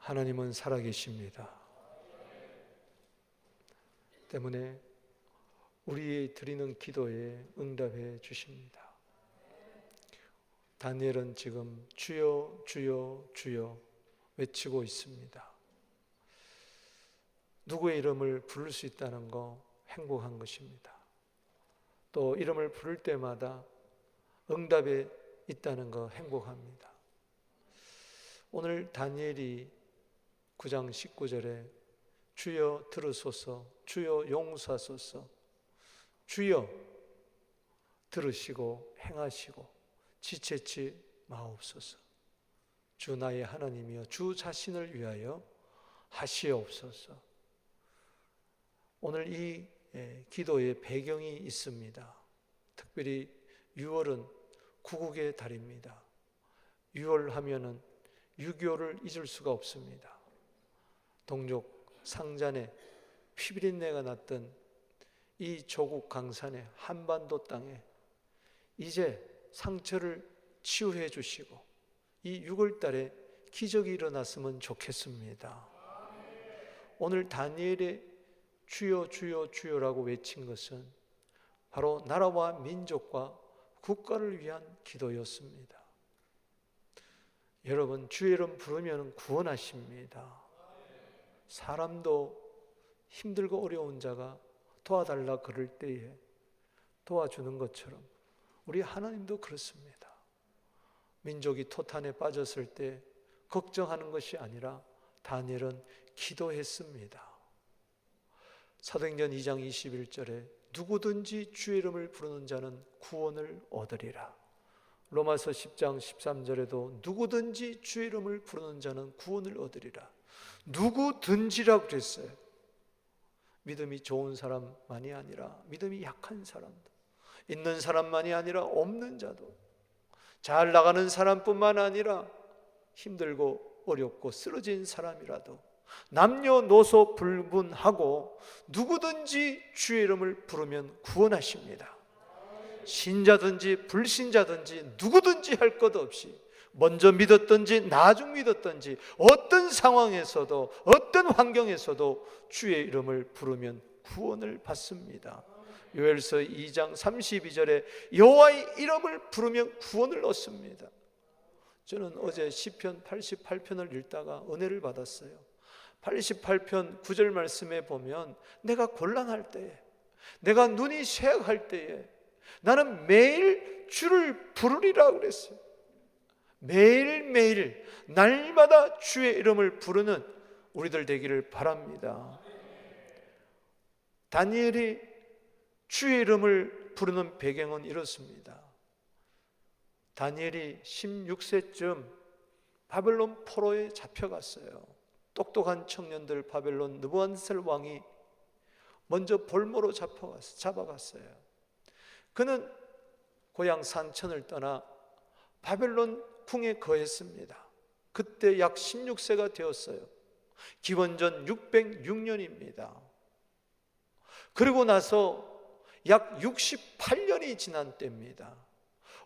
하나님은 살아계십니다. 때문에 우리 드리는 기도에 응답해 주십니다. 다니엘은 지금 주여 주여 주여 외치고 있습니다. 누구의 이름을 부를 수 있다는 거 행복한 것입니다. 또 이름을 부를 때마다 응답에 있다는 거 행복합니다. 오늘 다니엘이 9장 19절에 주여 들으소서, 주여 용서하소서, 주여 들으시고 행하시고 지체치 마옵소서. 주 나의 하나님이여 주 자신을 위하여 하시옵소서. 오늘 이 기도의 배경이 있습니다. 특별히 6월은 구국의 달입니다. 6월 하면은 6.25를 잊을 수가 없습니다. 동족 상잔에 피비린내가 났던 이 조국 강산의 한반도 땅에 이제 상처를 치유해 주시고 이 6월 달에 기적이 일어났으면 좋겠습니다. 오늘 다니엘의 주여 주여 주여라고 외친 것은 바로 나라와 민족과 국가를 위한 기도였습니다. 여러분, 주의 이름 부르면 구원하십니다. 사람도 힘들고 어려운 자가 도와달라 그럴 때에 도와주는 것처럼 우리 하나님도 그렇습니다. 민족이 토탄에 빠졌을 때 걱정하는 것이 아니라 다니엘은 기도했습니다. 사도행전 2장 21절에 누구든지 주의 이름을 부르는 자는 구원을 얻으리라. 로마서 10장 13절에도 누구든지 주의 이름을 부르는 자는 구원을 얻으리라. 누구든지라고 그랬어요. 믿음이 좋은 사람만이 아니라 믿음이 약한 사람도, 있는 사람만이 아니라 없는 자도, 잘 나가는 사람뿐만 아니라 힘들고 어렵고 쓰러진 사람이라도 남녀노소 불문하고 누구든지 주의 이름을 부르면 구원하십니다. 신자든지 불신자든지 누구든지 할 것 없이 먼저 믿었든지 나중 믿었든지 어떤 상황에서도 어떤 환경에서도 주의 이름을 부르면 구원을 받습니다. 요엘서 2장 32절에 여호와의 이름을 부르면 구원을 얻습니다. 저는 어제 시편 88편을 읽다가 은혜를 받았어요. 88편 9절 말씀에 보면 내가 곤란할 때에, 내가 눈이 쇠약할 때에 나는 매일 주를 부르리라 그랬어요. 매일매일 날마다 주의 이름을 부르는 우리들 되기를 바랍니다. 다니엘이 주의 이름을 부르는 배경은 이렇습니다. 다니엘이 16세쯤 바벨론 포로에 잡혀갔어요. 똑똑한 청년들 바벨론 느부갓네살 왕이 먼저 볼모로 잡아갔어요. 그는 고향 산천을 떠나 바벨론 궁에 거했습니다. 그때 약 16세가 되었어요. 기원전 606년입니다. 그리고 나서 약 68년이 지난 때입니다.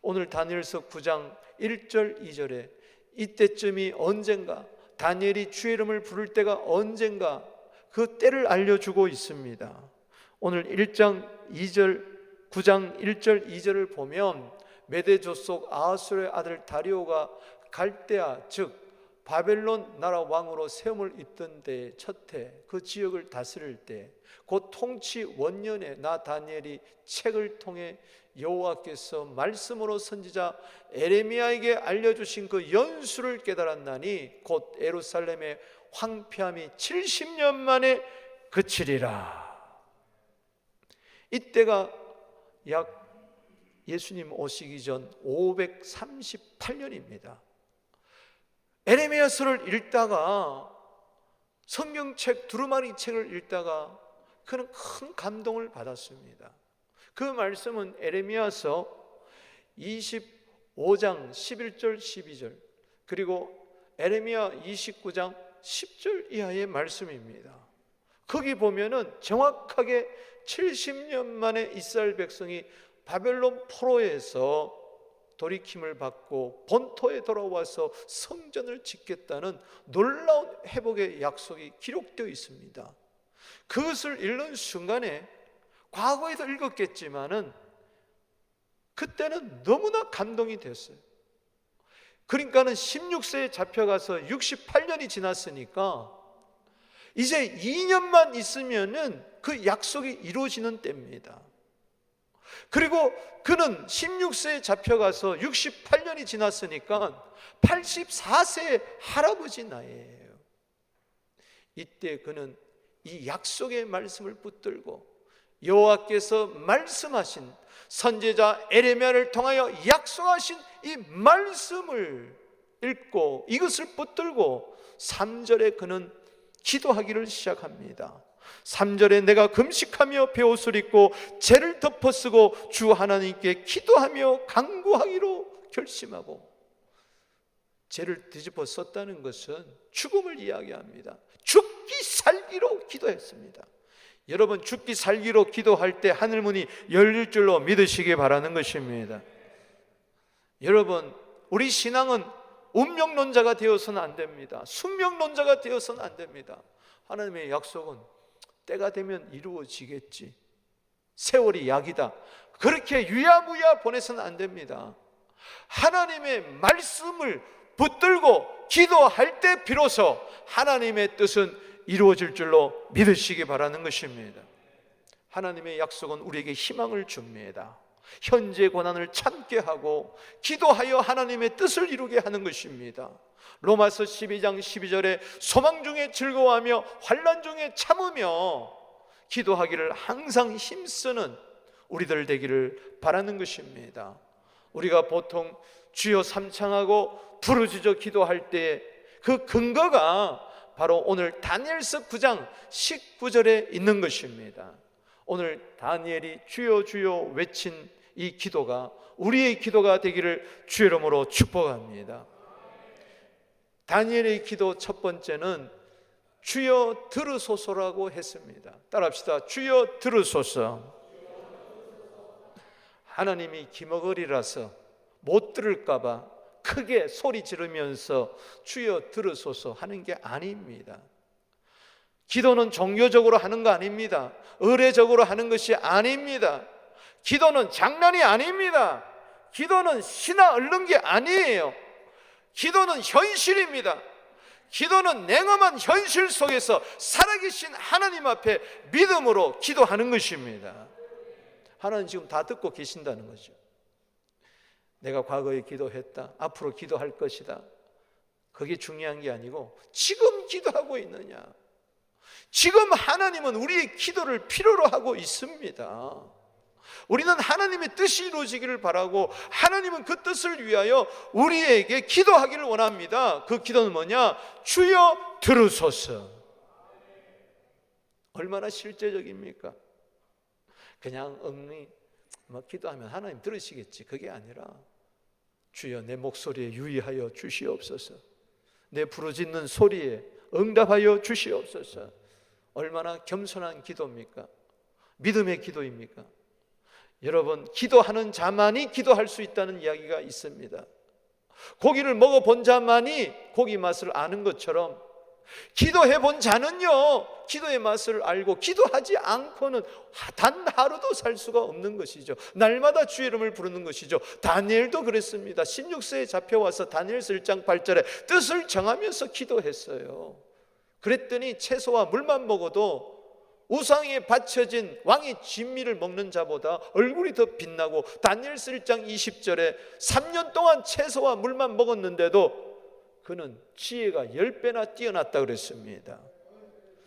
오늘 다니엘서 9장 1절 2절에 이때쯤이 언젠가, 다니엘이 주의 이름을 부를 때가 언젠가 그 때를 알려주고 있습니다. 오늘 1장 9장 1절 2절을 보면 메대 족속 아하수르의 아들 다리오가 갈대아 즉 바벨론 나라 왕으로 세움을 입던 때의 첫 해 그 지역을 다스릴 때 곧 통치 원년에 나 다니엘이 책을 통해 여호와께서 말씀으로 선지자 에레미야에게 알려주신 그 연수를 깨달았나니 곧 예루살렘의 황폐함이 70년 만에 그치리라. 이때가 약 예수님 오시기 전 538년입니다. 에레미야서를 읽다가 성경책 두루마리 책을 읽다가 그는 큰 감동을 받았습니다. 그 말씀은 에레미야서 25장 11절 12절 그리고 에레미야 29장 10절 이하의 말씀입니다. 거기 보면은 정확하게 70년 만에 이스라엘 백성이 바벨론 포로에서 돌이킴을 받고 본토에 돌아와서 성전을 짓겠다는 놀라운 회복의 약속이 기록되어 있습니다. 그것을 읽는 순간에 과거에도 읽었겠지만은 그때는 너무나 감동이 됐어요. 그러니까는 16세에 잡혀가서 68년이 지났으니까 이제 2년만 있으면은 그 약속이 이루어지는 때입니다. 그리고 그는 16세에 잡혀가서 68년이 지났으니까 84세의 할아버지 나이예요. 이때 그는 이 약속의 말씀을 붙들고 여호와께서 말씀하신 선지자 에레미야를 통하여 약속하신 이 말씀을 읽고 이것을 붙들고 3절에 그는 기도하기를 시작합니다. 3절에 내가 금식하며 베옷을 입고 죄를 덮어쓰고 주 하나님께 기도하며 간구하기로 결심하고, 죄를 뒤집어 썼다는 것은 죽음을 이야기합니다. 죽기 살기로 기도했습니다. 여러분, 죽기 살기로 기도할 때 하늘문이 열릴 줄로 믿으시기 바라는 것입니다. 여러분, 우리 신앙은 운명론자가 되어서는 안 됩니다. 숙명론자가 되어서는 안 됩니다. 하나님의 약속은 때가 되면 이루어지겠지, 세월이 약이다, 그렇게 유야무야 보내서는 안 됩니다. 하나님의 말씀을 붙들고 기도할 때 비로소 하나님의 뜻은 이루어질 줄로 믿으시기 바라는 것입니다. 하나님의 약속은 우리에게 희망을 줍니다. 현재 고난을 참게 하고 기도하여 하나님의 뜻을 이루게 하는 것입니다. 로마서 12장 12절에 소망 중에 즐거워하며 환난 중에 참으며 기도하기를 항상 힘쓰는 우리들 되기를 바라는 것입니다. 우리가 보통 주여 삼창하고 부르짖어 기도할 때 그 근거가 바로 오늘 다니엘서 9장 19절에 있는 것입니다. 오늘 다니엘이 주여 주여 외친 이 기도가 우리의 기도가 되기를 주의 이름으로 축복합니다. 다니엘의 기도 첫 번째는 주여 들으소서라고 했습니다. 따라합시다. 주여 들으소서. 하나님이 기머거리라서 못 들을까 봐 크게 소리 지르면서 주여 들으소서 하는 게 아닙니다. 기도는 종교적으로 하는 거 아닙니다. 의례적으로 하는 것이 아닙니다. 기도는 장난이 아닙니다. 기도는 신화 얽는 게 아니에요. 기도는 현실입니다. 기도는 냉엄한 현실 속에서 살아계신 하나님 앞에 믿음으로 기도하는 것입니다. 하나님 지금 다 듣고 계신다는 거죠. 내가 과거에 기도했다, 앞으로 기도할 것이다, 그게 중요한 게 아니고 지금 기도하고 있느냐. 지금 하나님은 우리의 기도를 필요로 하고 있습니다. 우리는 하나님의 뜻이 이루어지기를 바라고 하나님은 그 뜻을 위하여 우리에게 기도하기를 원합니다. 그 기도는 뭐냐? 주여 들으소서. 얼마나 실제적입니까? 그냥 엉니 기도하면 하나님 들으시겠지, 그게 아니라 주여 내 목소리에 유의하여 주시옵소서, 내 부르짖는 소리에 응답하여 주시옵소서. 얼마나 겸손한 기도입니까? 믿음의 기도입니까? 여러분, 기도하는 자만이 기도할 수 있다는 이야기가 있습니다. 고기를 먹어본 자만이 고기 맛을 아는 것처럼 기도해본 자는요, 기도의 맛을 알고 기도하지 않고는 단 하루도 살 수가 없는 것이죠. 날마다 주의 이름을 부르는 것이죠. 다니엘도 그랬습니다. 16세에 잡혀와서 다니엘서 1장 8절에 뜻을 정하면서 기도했어요. 그랬더니 채소와 물만 먹어도 우상에 바쳐진 왕의 진미를 먹는 자보다 얼굴이 더 빛나고, 다니엘서 1장 20절에 3년 동안 채소와 물만 먹었는데도 그는 지혜가 10배나 뛰어났다 그랬습니다.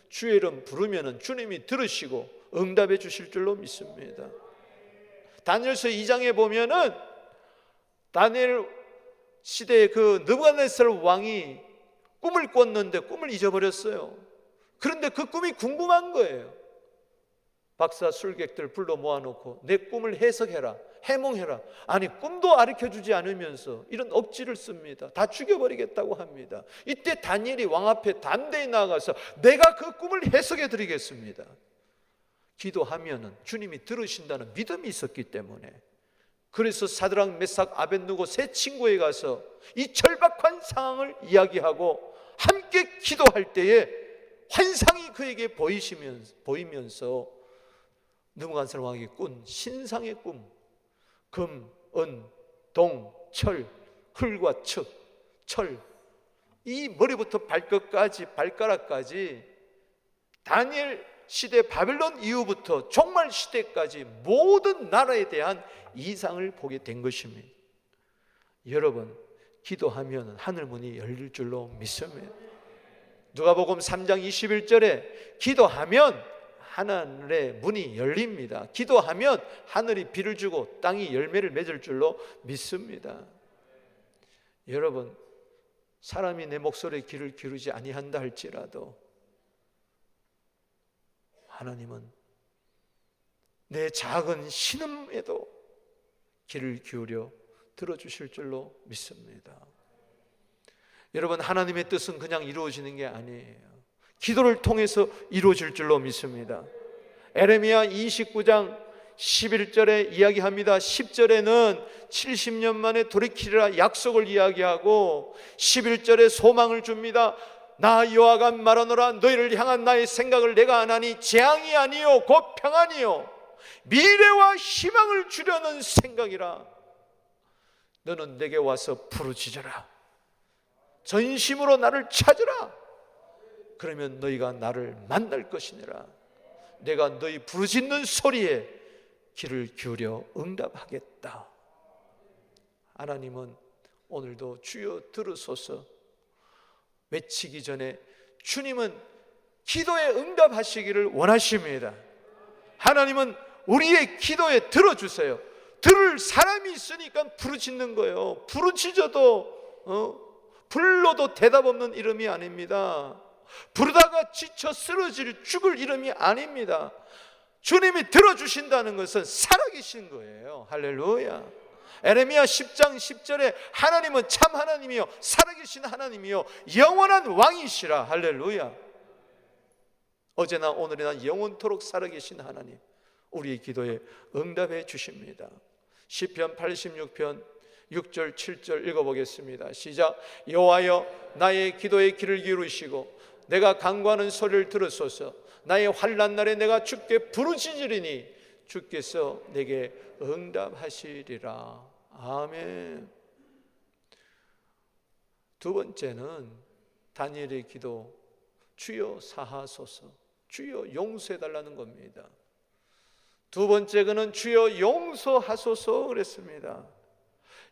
주의 이름 부르면 주님이 들으시고 응답해 주실 줄로 믿습니다. 다니엘서 2장에 보면은 다니엘 시대의 그 느부갓네살 왕이 꿈을 꿨는데 꿈을 잊어버렸어요. 그런데 그 꿈이 궁금한 거예요. 박사 술객들 불러 모아놓고 내 꿈을 해석해라, 해몽해라. 아니, 꿈도 가르쳐주지 않으면서 이런 억지를 씁니다. 다 죽여버리겠다고 합니다. 이때 다니엘이 왕 앞에 담대히 나아가서 내가 그 꿈을 해석해 드리겠습니다. 기도하면은 주님이 들으신다는 믿음이 있었기 때문에 그래서 사드락, 메삭, 아벳느고 세 친구에 가서 이 절박한 상황을 이야기하고 함께 기도할 때에 환상이 그에게 보이면서 느부갓네살 왕이 꾼 신상의 꿈, 금, 은, 동, 철, 흙과 철, 이 머리부터 발가락까지 다니엘 시대 바벨론 이후부터 종말 시대까지 모든 나라에 대한 이상을 보게 된 것입니다. 여러분, 기도하면 하늘 문이 열릴 줄로 믿습니다. 누가복음 3장 21절에 기도하면 하늘의 문이 열립니다. 기도하면 하늘이 비를 주고 땅이 열매를 맺을 줄로 믿습니다. 여러분, 사람이 내 목소리에 귀를 기울이지 아니한다 할지라도 하나님은 내 작은 신음에도 귀를 기울여 들어주실 줄로 믿습니다. 여러분, 하나님의 뜻은 그냥 이루어지는 게 아니에요. 기도를 통해서 이루어질 줄로 믿습니다. 에레미야 29장 11절에 이야기합니다. 10절에는 70년 만에 돌이키리라 약속을 이야기하고 11절에 소망을 줍니다. 나 여호와가 말하노라, 너희를 향한 나의 생각을 내가 아나니 재앙이 아니요 곧 평안이요 미래와 희망을 주려는 생각이라. 너는 내게 와서 부르짖어라. 전심으로 나를 찾으라. 그러면 너희가 나를 만날 것이니라. 내가 너희 부르짖는 소리에 귀를 기울여 응답하겠다. 하나님은 오늘도 주여 들으소서 외치기 전에 주님은 기도에 응답하시기를 원하십니다. 하나님은 우리의 기도에 들어주세요. 들을 사람이 있으니까 부르짖는 거예요. 부르짖어도 불러도 대답 없는 이름이 아닙니다. 부르다가 지쳐 쓰러질 죽을 이름이 아닙니다. 주님이 들어주신다는 것은 살아계신 거예요. 할렐루야. 에레미야 10장 10절에 하나님은 참 하나님이요 살아계신 하나님이요 영원한 왕이시라. 할렐루야. 어제나 오늘이나 영원토록 살아계신 하나님, 우리의 기도에 응답해 주십니다. 시편 86편 6절 7절 읽어보겠습니다. 시작. 여호와여, 나의 기도에 귀를 기울이시고 내가 간구하는 소리를 들으소서. 나의 환난 날에 내가 주께 부르짖으리니 주께서 내게 응답하시리라. 아멘. 두 번째는 다니엘의 기도, 주여 사하소서, 주여 용서해달라는 겁니다. 두 번째 그는 주여 용서하소서 그랬습니다.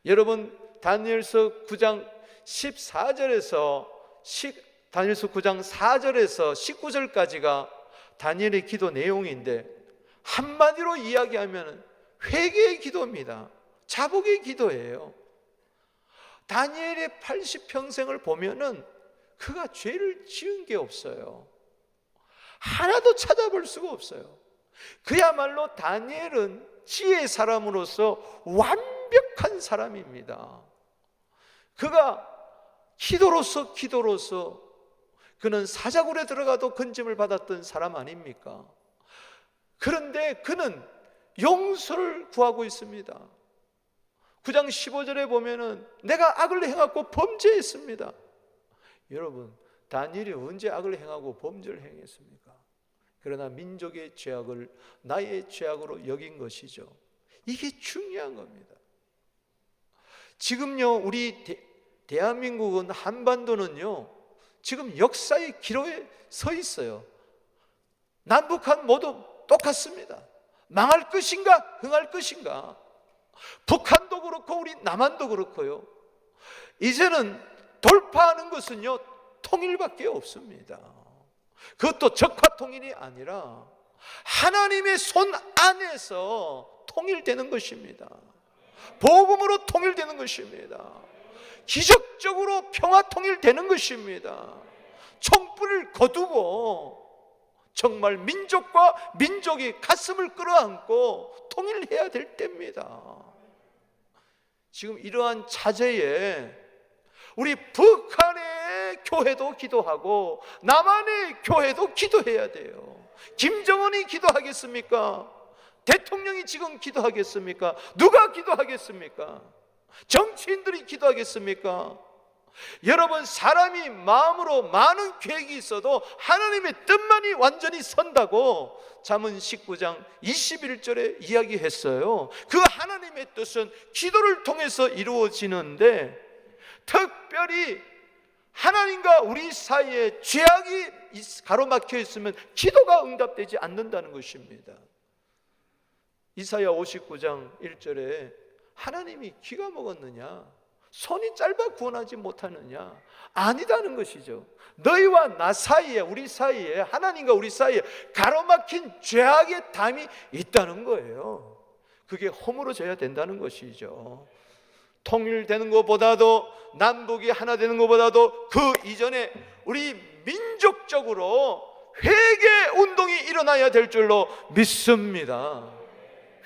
여러분, 다니엘서 9장 14절에서 다니엘서 9장 4절에서 19절까지가 다니엘의 기도 내용인데 한마디로 이야기하면 회개의 기도입니다. 자복의 기도예요. 다니엘의 80평생을 보면은 그가 죄를 지은 게 없어요. 하나도 찾아볼 수가 없어요. 그야말로 다니엘은 지혜의 사람으로서 완벽한 사람입니다. 그가 기도로서 그는 사자굴에 들어가도 건짐을 받았던 사람 아닙니까? 그런데 그는 용서를 구하고 있습니다. 9장 15절에 보면은 내가 악을 행하고 범죄했습니다. 여러분, 다니엘이 언제 악을 행하고 범죄를 행했습니까? 그러나 민족의 죄악을 나의 죄악으로 여긴 것이죠. 이게 중요한 겁니다. 지금요, 우리 대한민국은, 한반도는요, 지금 역사의 기로에 서 있어요. 남북한 모두 똑같습니다. 망할 것인가 흥할 것인가. 북한도 그렇고 우리 남한도 그렇고요. 이제는 돌파하는 것은요 통일밖에 없습니다. 그것도 적화 통일이 아니라 하나님의 손 안에서 통일되는 것입니다. 복음으로 통일되는 것입니다. 기적적으로 평화 통일되는 것입니다. 총불을 거두고 정말 민족과 민족이 가슴을 끌어안고 통일해야 될 때입니다. 지금 이러한 차제에 우리 북한의 교회도 기도하고 남한의 교회도 기도해야 돼요. 김정은이 기도하겠습니까? 대통령이 지금 기도하겠습니까? 누가 기도하겠습니까? 정치인들이 기도하겠습니까? 여러분, 사람이 마음으로 많은 계획이 있어도 하나님의 뜻만이 완전히 선다고 잠언 19장 21절에 이야기했어요. 그 하나님의 뜻은 기도를 통해서 이루어지는데, 특별히 하나님과 우리 사이에 죄악이 가로막혀 있으면 기도가 응답되지 않는다는 것입니다. 이사야 59장 1절에 하나님이 귀가 먹었느냐, 손이 짧아 구원하지 못하느냐? 아니다는 것이죠. 너희와 나 사이에, 우리 사이에, 하나님과 우리 사이에 가로막힌 죄악의 담이 있다는 거예요. 그게 허물어져야 된다는 것이죠. 통일되는 것보다도, 남북이 하나 되는 것보다도 그 이전에 우리 민족적으로 회개 운동이 일어나야 될 줄로 믿습니다.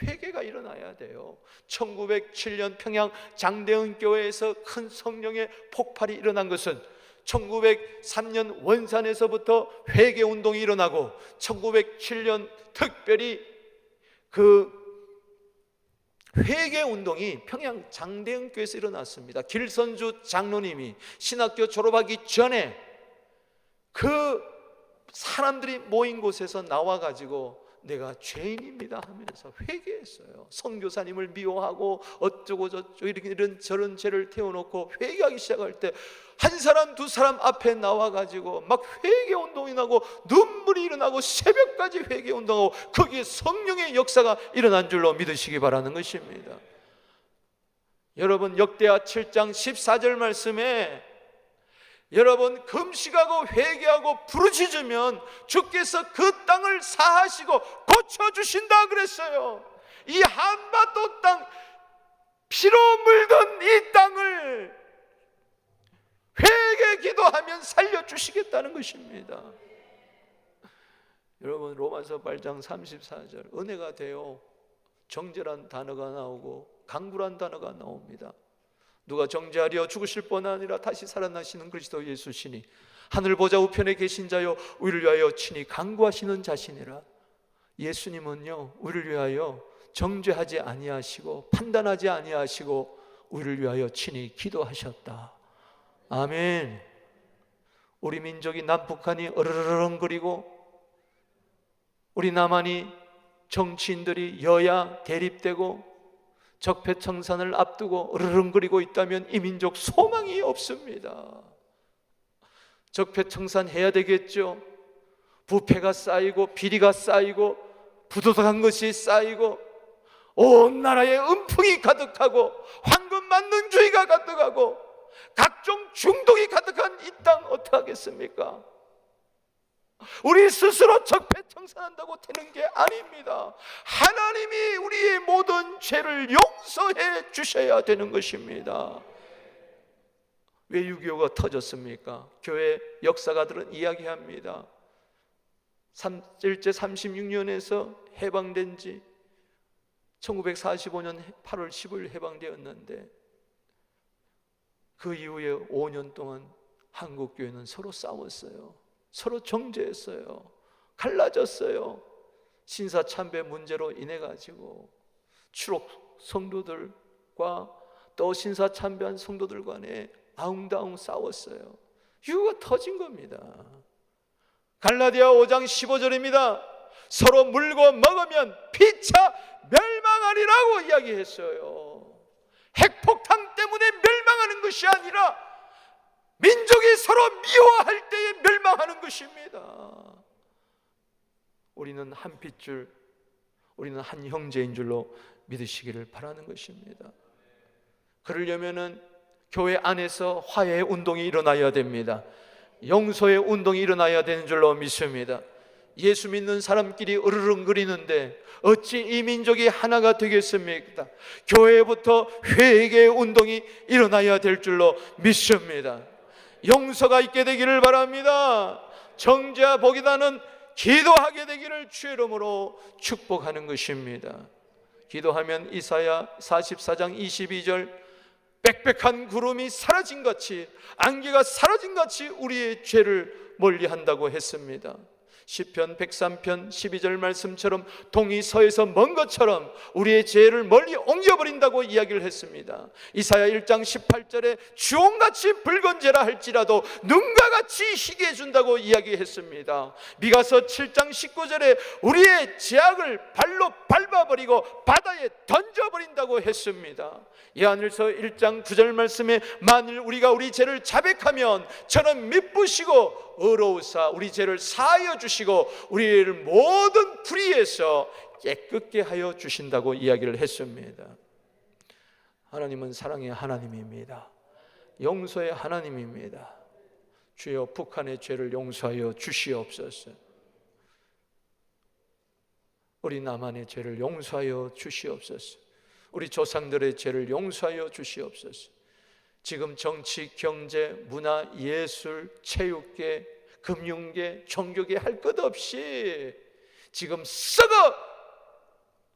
회개가 일어나야 돼요. 1907년 평양 장대은 교회에서 큰 성령의 폭발이 일어난 것은 1903년 원산에서부터 회개 운동이 일어나고, 1907년 특별히 그 회개 운동이 평양 장대은 교회에서 일어났습니다. 길선주 장로님이 신학교 졸업하기 전에 그 사람들이 모인 곳에서 나와가지고 내가 죄인입니다 하면서 회개했어요. 선교사님을 미워하고 어쩌고 저쩌고 이런 저런 죄를 태워놓고 회개하기 시작할 때 한 사람 두 사람 앞에 나와가지고 막 회개 운동이 나고 눈물이 일어나고 새벽까지 회개 운동하고, 거기에 성령의 역사가 일어난 줄로 믿으시기 바라는 것입니다. 여러분, 역대하 7장 14절 말씀에 여러분, 금식하고 회개하고 부르짖으면 주께서 그 땅을 사하시고 고쳐주신다 그랬어요. 이 한반도 땅, 피로 물든 이 땅을 회개 기도하면 살려주시겠다는 것입니다. 여러분, 로마서 8장 34절, 은혜가 되어 정죄란 단어가 나오고 강구란 단어가 나옵니다. 누가 정죄하려 죽으실 뿐 아니라 다시 살아나시는 그리스도 예수시니 하늘 보좌 우편에 계신 자여 우리를 위하여 친히 강구하시는 자시니라. 예수님은요, 우리를 위하여 정죄하지 아니하시고 판단하지 아니하시고 우리를 위하여 친히 기도하셨다. 아멘. 우리 민족이 남북한이 으르렁거리고 우리 남한이 정치인들이 여야 대립되고 적폐청산을 앞두고 으르렁거리고 있다면 이 민족 소망이 없습니다. 적폐청산해야 되겠죠. 부패가 쌓이고 비리가 쌓이고 부도덕한 것이 쌓이고 온 나라에 음풍이 가득하고 황금 만능주의가 가득하고 각종 중독이 가득한 이 땅 어떡하겠습니까? 우리 스스로 적폐청산한다고 되는 게 아닙니다. 하나님이 우리의 모든 죄를 용서해 주셔야 되는 것입니다. 왜 6.25가 터졌습니까? 교회 역사가들은 이야기합니다. 일제 36년에서 해방된 지 1945년 8월 15일 해방되었는데 그 이후에 5년 동안 한국교회는 서로 싸웠어요. 서로 정죄했어요. 갈라졌어요. 신사참배 문제로 인해 가지고 추록 성도들과 또 신사참배한 성도들 간에 아웅다웅 싸웠어요. 이유가 터진 겁니다. 갈라디아 5장 15절입니다. 서로 물고 먹으면 피차 멸망하리라고 이야기했어요. 핵폭탄 때문에 멸망하는 것이 아니라 민족이 서로 미워할 때에 멸망하는 것입니다. 우리는 한 핏줄, 우리는 한 형제인 줄로 믿으시기를 바라는 것입니다. 그러려면은 교회 안에서 화해의 운동이 일어나야 됩니다. 용서의 운동이 일어나야 되는 줄로 믿습니다. 예수 믿는 사람끼리 으르렁거리는데 어찌 이 민족이 하나가 되겠습니까? 교회부터 회개의 운동이 일어나야 될 줄로 믿습니다. 용서가 있게 되기를 바랍니다. 정죄와 복이다는 기도하게 되기를 주의 이름으로 축복하는 것입니다. 기도하면 이사야 44장 22절 빽빽한 구름이 사라진같이 안개가 사라진같이 우리의 죄를 멀리한다고 했습니다. 시편 103편 12절 말씀처럼 동이 서에서 먼 것처럼 우리의 죄를 멀리 옮겨버린다고 이야기를 했습니다. 이사야 1장 18절에 주홍같이 붉은 죄라 할지라도 눈과 같이 희게 해준다고 이야기했습니다. 미가서 7장 19절에 우리의 죄악을 발로 밟아버리고 바다에 던져버린다고 했습니다. 요한일서 1장 9절 말씀에 만일 우리가 우리 죄를 자백하면 저는 미쁘시고 의로우사 우리 죄를 사하여 주시고 우리를 모든 불의에서 깨끗게 하여 주신다고 이야기를 했습니다. 하나님은 사랑의 하나님입니다. 용서의 하나님입니다. 주여 북한의 죄를 용서하여 주시옵소서. 우리 남한의 죄를 용서하여 주시옵소서. 우리 조상들의 죄를 용서하여 주시옵소서. 지금 정치, 경제, 문화, 예술, 체육계, 금융계, 종교계 할 것 없이 지금 썩어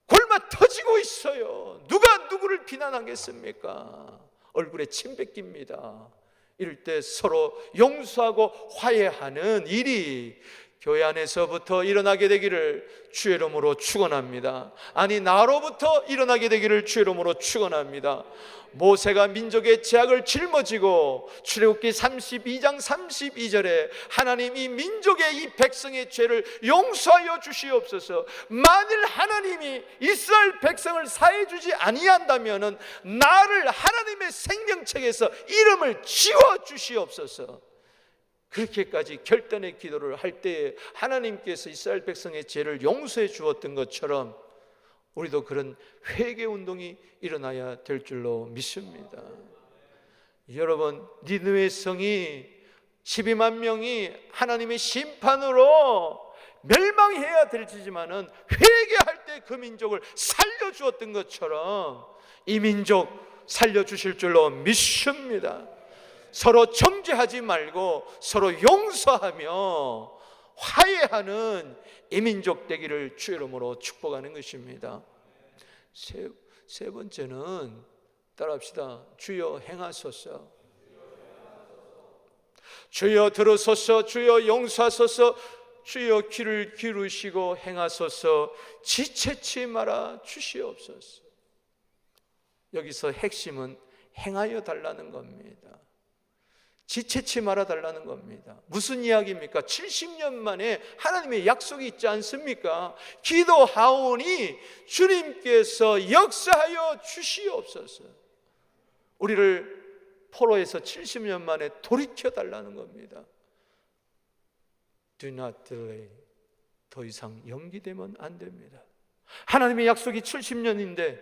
골마 터지고 있어요. 누가 누구를 비난하겠습니까? 얼굴에 침 뱉깁니다. 이럴 때 서로 용서하고 화해하는 일이 교회 안에서부터 일어나게 되기를 주의 이름으로 축원합니다. 아니 나로부터 일어나게 되기를 주의 이름으로 축원합니다. 모세가 민족의 죄악을 짊어지고 출애굽기 32장 32절에 하나님 이 민족의 이 백성의 죄를 용서하여 주시옵소서. 만일 하나님이 이스라엘 백성을 사해 주지 아니한다면은 나를 하나님의 생명책에서 이름을 지워 주시옵소서. 그렇게까지 결단의 기도를 할 때에 하나님께서 이스라엘 백성의 죄를 용서해 주었던 것처럼 우리도 그런 회개 운동이 일어나야 될 줄로 믿습니다. 여러분, 니느웨 성이 12만 명이 하나님의 심판으로 멸망해야 될지만은 회개할 때 그 민족을 살려주었던 것처럼 이 민족 살려주실 줄로 믿습니다. 서로 정죄하지 말고 서로 용서하며 화해하는 이 민족 되기를 주의 이름으로 축복하는 것입니다. 세 번째는 따라합시다. 주여 행하소서. 주여 들으소서. 주여 용서하소서. 주여 귀를 기울이시고 행하소서. 지체치 말아 주시옵소서. 여기서 핵심은 행하여 달라는 겁니다. 지체치 말아달라는 겁니다. 무슨 이야기입니까? 70년 만에 하나님의 약속이 있지 않습니까? 기도하오니 주님께서 역사하여 주시옵소서. 우리를 포로에서 70년 만에 돌이켜달라는 겁니다. Do not delay. 더 이상 연기되면 안 됩니다. 하나님의 약속이 70년인데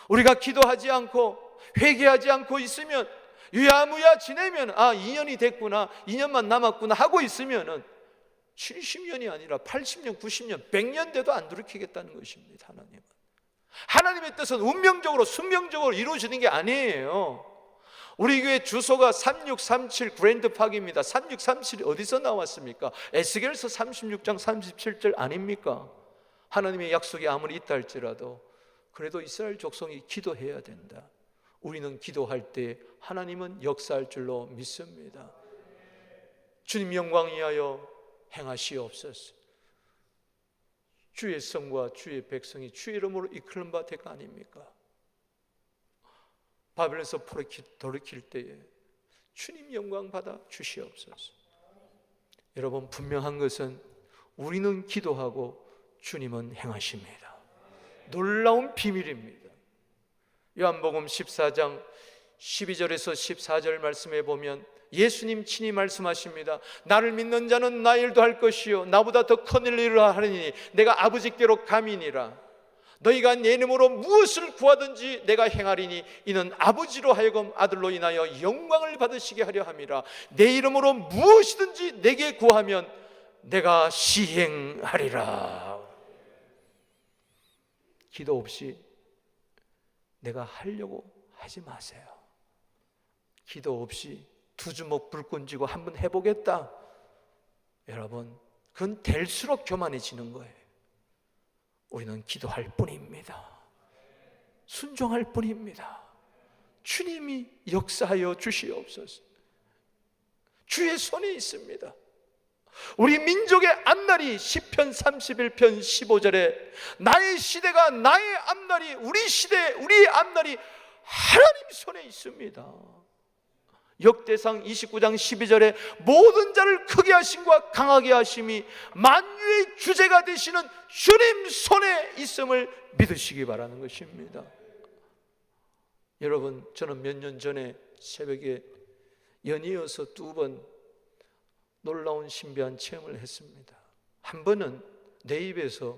우리가 기도하지 않고 회개하지 않고 있으면 유야무야 지내면 2년이 됐구나, 2년만 남았구나 하고 있으면은 70년이 아니라 80년, 90년, 100년 돼도 안 돌이키겠다는 것입니다. 하나님의 뜻은 운명적으로 숙명적으로 이루어지는 게 아니에요. 우리 교회 주소가 3637 그랜드 파크입니다. 3637이 어디서 나왔습니까? 에스겔서 36장 37절 아닙니까? 하나님의 약속이 아무리 있다 할지라도 그래도 이스라엘 족속이 기도해야 된다. 우리는 기도할 때 하나님은 역사할 줄로 믿습니다. 주님 영광 위하여 행하시옵소서. 주의 성과 주의 백성이 주의 이름으로 이끌는 바 될 거 아닙니까? 바벨론에서 돌이킬 때에 주님 영광 받아 주시옵소서. 여러분, 분명한 것은 우리는 기도하고 주님은 행하십니다. 놀라운 비밀입니다. 요한복음 14장 12절에서 14절 말씀에 보면 예수님 친히 말씀하십니다. 나를 믿는 자는 나 일도 할 것이요 나보다 더 큰 일을 하리니 내가 아버지께로 감이니라. 너희가 내 이름으로 무엇을 구하든지 내가 행하리니 이는 아버지로 하여금 아들로 인하여 영광을 받으시게 하려 함이라. 내 이름으로 무엇이든지 내게 구하면 내가 시행하리라. 기도 없이 내가 하려고 하지 마세요. 기도 없이 두 주먹 불 끈지고 한번 해보겠다. 여러분, 그건 될수록 교만해지는 거예요. 우리는 기도할 뿐입니다. 순종할 뿐입니다. 주님이 역사하여 주시옵소서. 주의 손에 있습니다. 우리 민족의 앞날이 시편 31편 15절에 나의 시대가 나의 앞날이 우리 시대 우리의 앞날이 하나님 손에 있습니다. 역대상 29장 12절에 모든 자를 크게 하심과 강하게 하심이 만유의 주제가 되시는 주님 손에 있음을 믿으시기 바라는 것입니다. 여러분, 저는 몇 년 전에 새벽에 연이어서 2번 놀라운 신비한 체험을 했습니다. 한 번은 내 입에서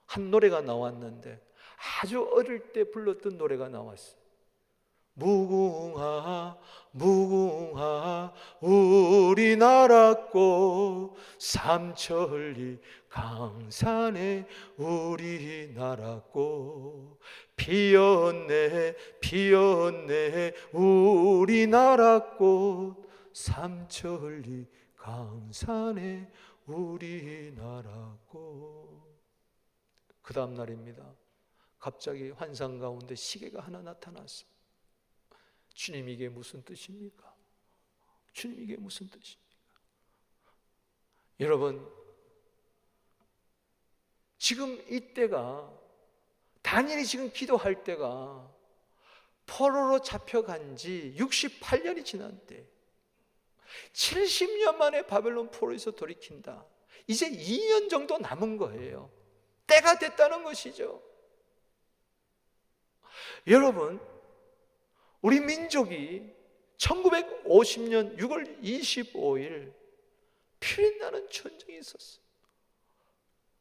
한 노래가 나왔는데 아주 어릴 때 불렀던 노래가 나왔어요. 무궁화 무궁화 우리나라 꽃 삼천리 강산에 우리나라 꽃 피었네 피었네 우리나라 꽃 삼천리 강산에 우리나라 꽃. 그 다음 날입니다. 갑자기 환상 가운데 시계가 하나 나타났어요. 주님, 이게 무슨 뜻입니까? 주님, 이게 무슨 뜻입니까? 여러분, 지금 이때가 다니엘이 지금 기도할 때가 포로로 잡혀간 지 68년이 지난 때 70년 만에 바벨론 포로에서 돌이킨다. 이제 2년 정도 남은 거예요. 때가 됐다는 것이죠. 여러분, 우리 민족이 1950년 6월 25일 피난하는 전쟁이 있었어요.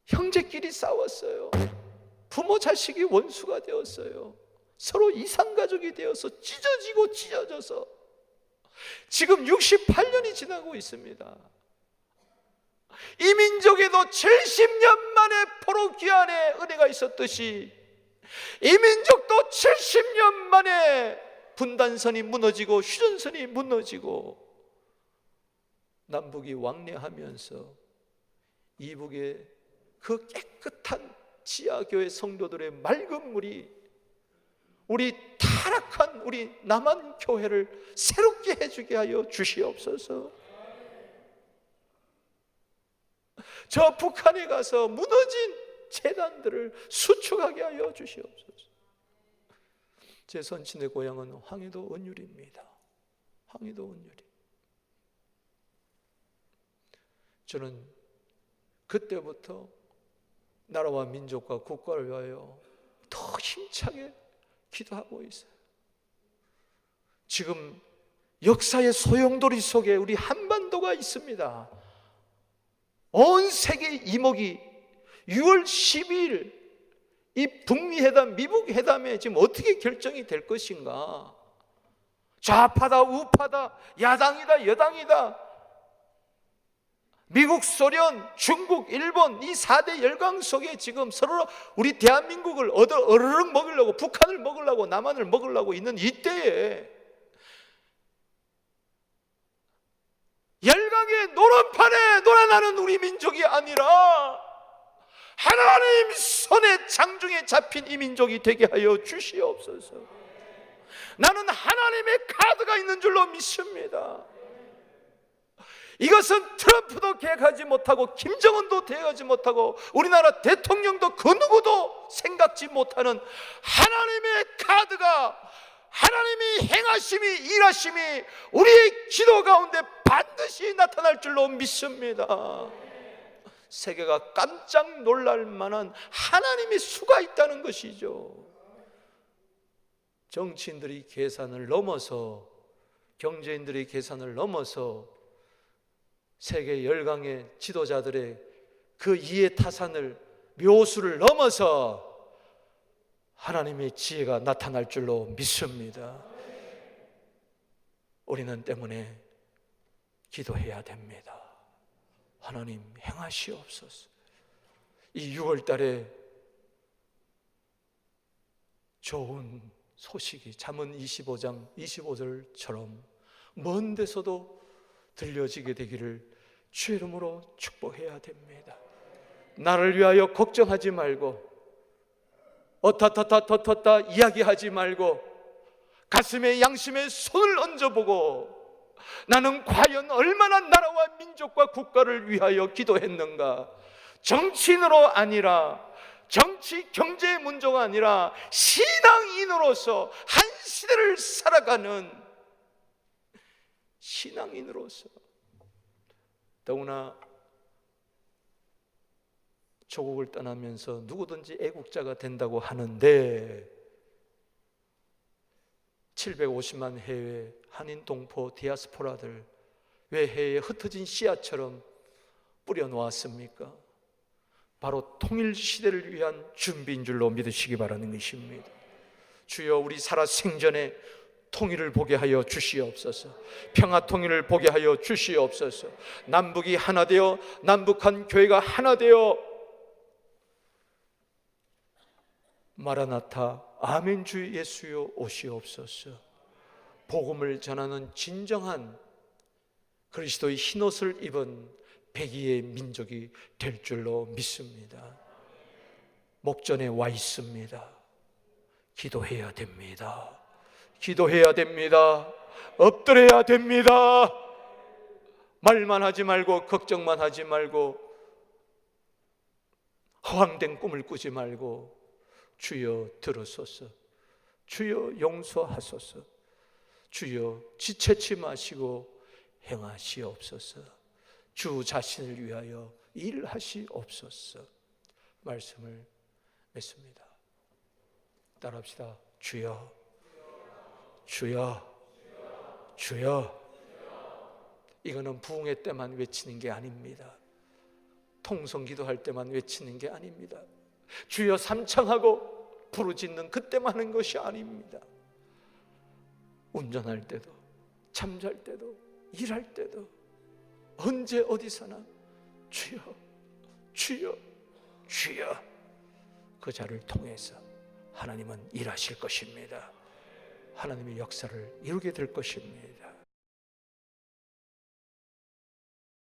형제끼리 싸웠어요. 부모 자식이 원수가 되었어요. 서로 이상가족이 되어서 찢어지고 찢어져서 지금 68년이 지나고 있습니다. 이 민족에도 70년 만에 포로 귀환의 은혜가 있었듯이 이 민족도 70년 만에 분단선이 무너지고 휴전선이 무너지고 남북이 왕래하면서 이북의 그 깨끗한 지하교회 성도들의 맑은 물이 우리 타락한 우리 남한 교회를 새롭게 해주게 하여 주시옵소서. 저 북한에 가서 무너진 제단들을 수축하게 하여 주시옵소서. 제 선친의 고향은 황해도 은율입니다. 황해도 은율이. 저는 그때부터 나라와 민족과 국가를 위하여 더 힘차게 기도하고 있어요. 지금 역사의 소용돌이 속에 우리 한반도가 있습니다. 온 세계 이목이 6월 12일 이 북미회담, 미북회담에 지금 어떻게 결정이 될 것인가? 좌파다, 우파다, 야당이다, 여당이다. 미국, 소련, 중국, 일본 이 4대 열강 속에 지금 서로 우리 대한민국을 어르륵 먹으려고, 북한을 먹으려고, 남한을 먹으려고 있는 이때에 열강의 노름판에 놀아나는 우리 민족이 아니라 하나님 손에 장중에 잡힌 이 민족이 되게 하여 주시옵소서. 나는 하나님의 카드가 있는 줄로 믿습니다. 이것은 트럼프도 계획하지 못하고 김정은도 계획하지 못하고 우리나라 대통령도 그 누구도 생각지 못하는 하나님의 카드가, 하나님이 행하심이 일하심이 우리의 기도 가운데 반드시 나타날 줄로 믿습니다. 세계가 깜짝 놀랄 만한 하나님의 수가 있다는 것이죠. 정치인들이 계산을 넘어서, 경제인들의 계산을 넘어서 세계 열강의 지도자들의 그 이해 타산을, 묘수를 넘어서 하나님의 지혜가 나타날 줄로 믿습니다. 우리는 때문에 기도해야 됩니다. 하나님 행하시옵소서. 이 6월 달에 좋은 소식이 잠언 25장 25절처럼 먼 데서도 들려지게 되기를 주의 이름으로 축복해야 됩니다. 나를 위하여 걱정하지 말고 어타타타 이야기하지 말고 가슴에 양심에 손을 얹어보고 나는 과연 얼마나 나라와 민족과 국가를 위하여 기도했는가? 정치인으로 아니라, 정치 경제의 문제가 아니라 신앙인으로서 한 시대를 살아가는 신앙인으로서, 더구나 조국을 떠나면서 누구든지 애국자가 된다고 하는데 750만 해외 한인 동포 디아스포라들 왜 해외에 흩어진 씨앗처럼 뿌려놓았습니까? 바로 통일 시대를 위한 준비인 줄로 믿으시기 바라는 것입니다. 주여, 우리 살아 생전에 통일을 보게 하여 주시옵소서. 평화 통일을 보게 하여 주시옵소서. 남북이 하나 되어, 남북한 교회가 하나 되어 마라나타 아멘 주 예수여 오시옵소서. 복음을 전하는 진정한 그리스도의 흰옷을 입은 백의의 민족이 될 줄로 믿습니다. 목전에 와 있습니다. 기도해야 됩니다. 기도해야 됩니다. 엎드려야 됩니다. 말만 하지 말고, 걱정만 하지 말고, 허황된 꿈을 꾸지 말고, 주여 들으소서, 주여 용서하소서, 주여 지체치 마시고 행하시옵소서, 주 자신을 위하여 일하시옵소서. 말씀을 맺습니다. 따라합시다. 주여, 주여, 주여. 이거는 부흥회 때만 외치는 게 아닙니다. 통성 기도할 때만 외치는 게 아닙니다. 주여 삼창하고 부르짖는 그때만 하는 것이 아닙니다. 운전할 때도, 잠잘 때도, 일할 때도, 언제 어디서나 주여, 주여, 주여. 그 자를 통해서 하나님은 일하실 것입니다. 하나님의 역사를 이루게 될 것입니다.